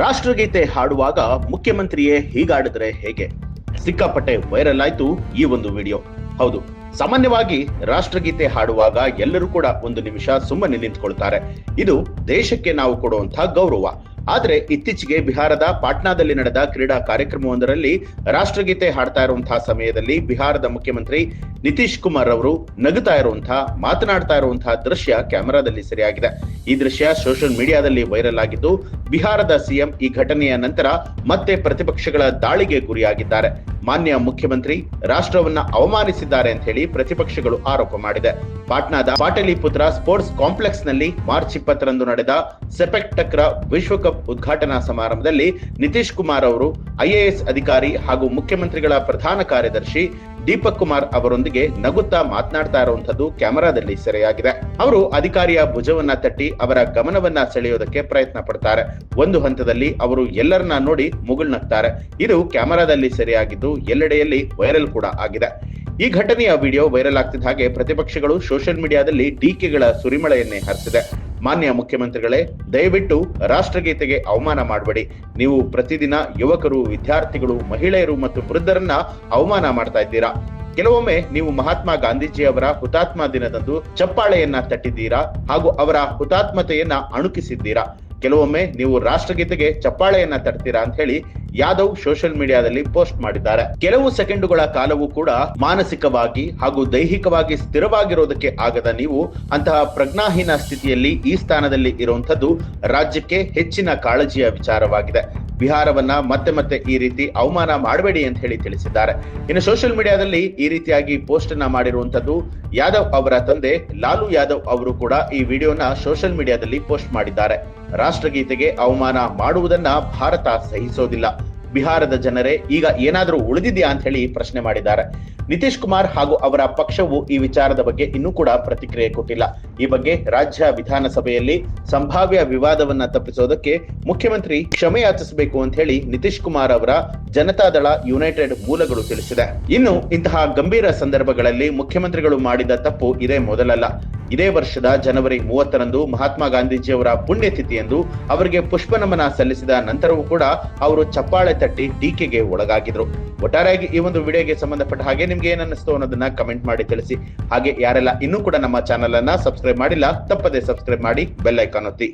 ರಾಷ್ಟ್ರಗೀತೆ ಹಾಡುವಾಗ ಮುಖ್ಯಮಂತ್ರಿಯೇ ಹೀಗಾಡಿದ್ರೆ ಹೇಗೆ? ಸಿಕ್ಕಾಪಟ್ಟೆ ವೈರಲ್ ಆಯ್ತು ಈ ಒಂದು ವಿಡಿಯೋ. ಹೌದು, ಸಾಮಾನ್ಯವಾಗಿ ರಾಷ್ಟ್ರಗೀತೆ ಹಾಡುವಾಗ ಎಲ್ಲರೂ ಕೂಡ ಒಂದು ನಿಮಿಷ ಸುಮ್ಮನೆ ನಿಂತ್ಕೊಳ್ತಾರೆ. ಇದು ದೇಶಕ್ಕೆ ನಾವು ಕೊಡುವಂತಹ ಗೌರವ. ಆದ್ರೆ ಇತ್ತೀಚೆಗೆ ಬಿಹಾರದ ಪಾಟ್ನಾದಲ್ಲಿ ನಡೆದ ಕ್ರೀಡಾ ಕಾರ್ಯಕ್ರಮವೊಂದರಲ್ಲಿ ರಾಷ್ಟ್ರಗೀತೆ ಹಾಡ್ತಾ ಇರುವಂತಹ ಸಮಯದಲ್ಲಿ ಬಿಹಾರದ ಮುಖ್ಯಮಂತ್ರಿ ನಿತೀಶ್ ಕುಮಾರ್ ಅವರು ನಗುತ್ತಾ ಇರುವಂತಹ, ಮಾತನಾಡ್ತಾ ಇರುವಂತಹ ದೃಶ್ಯ ಕ್ಯಾಮೆರಾದಲ್ಲಿ ಸೆರೆಯಾಗಿದೆ. ಈ ದೃಶ್ಯ ಸೋಷಿಯಲ್ ಮೀಡಿಯಾದಲ್ಲಿ ವೈರಲ್ ಆಗಿದ್ದು, ಬಿಹಾರದ ಸಿಎಂ ಈ ಘಟನೆಯ ನಂತರ ಮತ್ತೆ ಪ್ರತಿಪಕ್ಷಗಳ ದಾಳಿಗೆ ಗುರಿಯಾಗಿದ್ದಾರೆ. ಮಾನ್ಯ ಮುಖ್ಯಮಂತ್ರಿ ರಾಷ್ಟ್ರವನ್ನ ಅವಮಾನಿಸಿದ್ದಾರೆ ಅಂತ ಹೇಳಿ ಪ್ರತಿಪಕ್ಷಗಳು ಆರೋಪ ಮಾಡಿದೆ. ಪಾಟ್ನಾದ ಪಾಟಲಿಪುತ್ರ ಸ್ಪೋರ್ಟ್ಸ್ ಕಾಂಪ್ಲೆಕ್ಸ್ ನಲ್ಲಿ ಮಾರ್ಚ್ 20ರಂದು ನಡೆದ ಸೆಪೆಕ್ ಟಕ್ರಾ ವಿಶ್ವಕಪ್ ಉದ್ಘಾಟನಾ ಸಮಾರಂಭದಲ್ಲಿ ನಿತೀಶ್ ಕುಮಾರ್ ಅವರು ಐಎಎಸ್ ಅಧಿಕಾರಿ ಹಾಗೂ ಮುಖ್ಯಮಂತ್ರಿಗಳ ಪ್ರಧಾನ ಕಾರ್ಯದರ್ಶಿ ದೀಪಕ್ ಕುಮಾರ್ ಅವರೊಂದಿಗೆ ನಗುತ್ತಾ ಮಾತನಾಡ್ತಾ ಇರುವಂತದ್ದು ಕ್ಯಾಮೆರಾದಲ್ಲಿ ಸೆರೆಯಾಗಿದೆ. ಅವರು ಅಧಿಕಾರಿಯ ಭುಜವನ್ನ ತಟ್ಟಿ ಅವರ ಗಮನವನ್ನ ಸೆಳೆಯೋದಕ್ಕೆ ಪ್ರಯತ್ನ ಪಡ್ತಾರೆ. ಒಂದು ಹಂತದಲ್ಲಿ ಅವರು ಎಲ್ಲರನ್ನ ನೋಡಿ ಮುಗುಳ್ನಗ್ತಾರೆ. ಇದು ಕ್ಯಾಮೆರಾದಲ್ಲಿ ಸೆರೆಯಾಗಿದ್ದು ಎಲ್ಲೆಡೆಯಲ್ಲಿ ವೈರಲ್ ಕೂಡ ಆಗಿದೆ. ಈ ಘಟನೆಯ ವಿಡಿಯೋ ವೈರಲ್ ಆಗ್ತಿದ್ದ ಹಾಗೆ ಪ್ರತಿಪಕ್ಷಗಳು ಸೋಷಿಯಲ್ ಮೀಡಿಯಾದಲ್ಲಿ ಟೀಕೆಗಳ ಸುರಿಮಳೆಯನ್ನೇ ಹರಿಸಿದೆ. ಮಾನ್ಯ ಮುಖ್ಯಮಂತ್ರಿಗಳೇ, ದಯವಿಟ್ಟು ರಾಷ್ಟ್ರಗೀತೆಗೆ ಅವಮಾನ ಮಾಡಬೇಡಿ. ನೀವು ಪ್ರತಿದಿನ ಯುವಕರು, ವಿದ್ಯಾರ್ಥಿಗಳು, ಮಹಿಳೆಯರು ಮತ್ತು ವೃದ್ಧರನ್ನ ಅವಮಾನ ಮಾಡ್ತಾ ಇದ್ದೀರಾ. ಕೆಲವೊಮ್ಮೆ ನೀವು ಮಹಾತ್ಮ ಗಾಂಧೀಜಿಯವರ ಹುತಾತ್ಮ ದಿನದಂದು ಚಪ್ಪಾಳೆಯನ್ನ ತಟ್ಟಿದ್ದೀರಾ ಹಾಗೂ ಅವರ ಹುತಾತ್ಮತೆಯನ್ನ ಅಣುಕಿಸಿದ್ದೀರಾ. ಕೆಲವೊಮ್ಮೆ ನೀವು ರಾಷ್ಟ್ರಗೀತೆಗೆ ಚಪ್ಪಾಳೆಯನ್ನ ತಟ್ತೀರಾ ಅಂತ ಹೇಳಿ ಯಾದವ್ ಸೋಷಿಯಲ್ ಮೀಡಿಯಾದಲ್ಲಿ ಪೋಸ್ಟ್ ಮಾಡಿದ್ದಾರೆ. ಕೆಲವು ಸೆಕೆಂಡುಗಳ ಕಾಲವೂ ಕೂಡ ಮಾನಸಿಕವಾಗಿ ಹಾಗೂ ದೈಹಿಕವಾಗಿ ಸ್ಥಿರವಾಗಿರೋದಕ್ಕೆ ಆಗದ ನೀವು ಅಂತಹ ಪ್ರಜ್ಞಾಹೀನ ಸ್ಥಿತಿಯಲ್ಲಿ ಈ ಸ್ಥಾನದಲ್ಲಿ ಇರುವಂತದ್ದು ರಾಜ್ಯಕ್ಕೆ ಹೆಚ್ಚಿನ ಕಾಳಜಿಯ ವಿಚಾರವಾಗಿದೆ. ಬಿಹಾರವನ್ನ ಮತ್ತೆ ಈ ರೀತಿ ಅವಮಾನ ಮಾಡಬೇಡಿ ಅಂತ ಹೇಳಿ ತಿಳಿಸಿದ್ದಾರೆ. ಇನ್ನು ಸೋಷಿಯಲ್ ಮೀಡಿಯಾದಲ್ಲಿ ಈ ರೀತಿಯಾಗಿ ಪೋಸ್ಟ್ ಅನ್ನ ಮಾಡಿರುವಂತದ್ದು ಯಾದವ್ ಅವರ ತಂದೆ ಲಾಲು ಯಾದವ್ ಅವರು ಕೂಡ ಈ ವಿಡಿಯೋನ ಸೋಷಿಯಲ್ ಮೀಡಿಯಾದಲ್ಲಿ ಪೋಸ್ಟ್ ಮಾಡಿದ್ದಾರೆ. ರಾಷ್ಟ್ರಗೀತೆಗೆ ಅವಮಾನ ಮಾಡುವುದನ್ನ ಭಾರತ ಸಹಿಸೋದಿಲ್ಲ. ಬಿಹಾರದ ಜನರೇ ಈಗ ಏನಾದರೂ ಉಳಿದಿದೆಯಾ ಅಂತ ಹೇಳಿ ಪ್ರಶ್ನೆ ಮಾಡಿದ್ದಾರೆ. ನಿತೀಶ್ ಕುಮಾರ್ ಹಾಗೂ ಅವರ ಪಕ್ಷವು ಈ ವಿಚಾರದ ಬಗ್ಗೆ ಇನ್ನೂ ಕೂಡ ಪ್ರತಿಕ್ರಿಯೆ ಕೊಟ್ಟಿಲ್ಲ. ಈ ಬಗ್ಗೆ ರಾಜ್ಯ ವಿಧಾನಸಭೆಯಲ್ಲಿ ಸಂಭಾವ್ಯ ವಿವಾದವನ್ನ ತಪ್ಪಿಸೋದಕ್ಕೆ ಮುಖ್ಯಮಂತ್ರಿ ಕ್ಷಮೆ ಯಾಚಿಸಬೇಕು ಅಂತ ಹೇಳಿ ನಿತೀಶ್ ಕುಮಾರ್ ಅವರ ಜನತಾದಳ ಯುನೈಟೆಡ್ ಮೂಲಗಳು ತಿಳಿಸಿದೆ. ಇನ್ನು ಇಂತಹ ಗಂಭೀರ ಸಂದರ್ಭಗಳಲ್ಲಿ ಮುಖ್ಯಮಂತ್ರಿಗಳು ಮಾಡಿದ ತಪ್ಪು ಇದೇ ಮೊದಲಲ್ಲ. ಇದೇ ವರ್ಷದ ಜನವರಿ 30ರಂದು ಮಹಾತ್ಮ ಗಾಂಧೀಜಿಯವರ ಪುಣ್ಯತಿಥಿ ಎಂದು ಅವರಿಗೆ ಪುಷ್ಪ ನಮನ ಸಲ್ಲಿಸಿದ ನಂತರವೂ ಕೂಡ ಅವರು ಚಪ್ಪಾಳೆ ತಟ್ಟಿ ಟೀಕೆಗೆ ಒಳಗಾಗಿದ್ರು. ಒಟ್ಟಾರೆಯಾಗಿ ಈ ಒಂದು ವಿಡಿಯೋಗೆ ಸಂಬಂಧಪಟ್ಟ ಹಾಗೆ ನಿಮ್ಗೆ ಏನನ್ನಿಸ್ತು ಅನ್ನೋದನ್ನ ಕಮೆಂಟ್ ಮಾಡಿ ತಿಳಿಸಿ. ಹಾಗೆ ಯಾರೆಲ್ಲ ಇನ್ನೂ ಕೂಡ ನಮ್ಮ ಚಾನೆಲ್ ಅನ್ನ ಸಬ್ಸ್ಕ್ರೈಬ್ ಮಾಡಿಲ್ಲ, ತಪ್ಪದೆ ಸಬ್ಸ್ಕ್ರೈಬ್ ಮಾಡಿ, ಬೆಲ್ ಐಕಾನ್ ಒತ್ತಿ.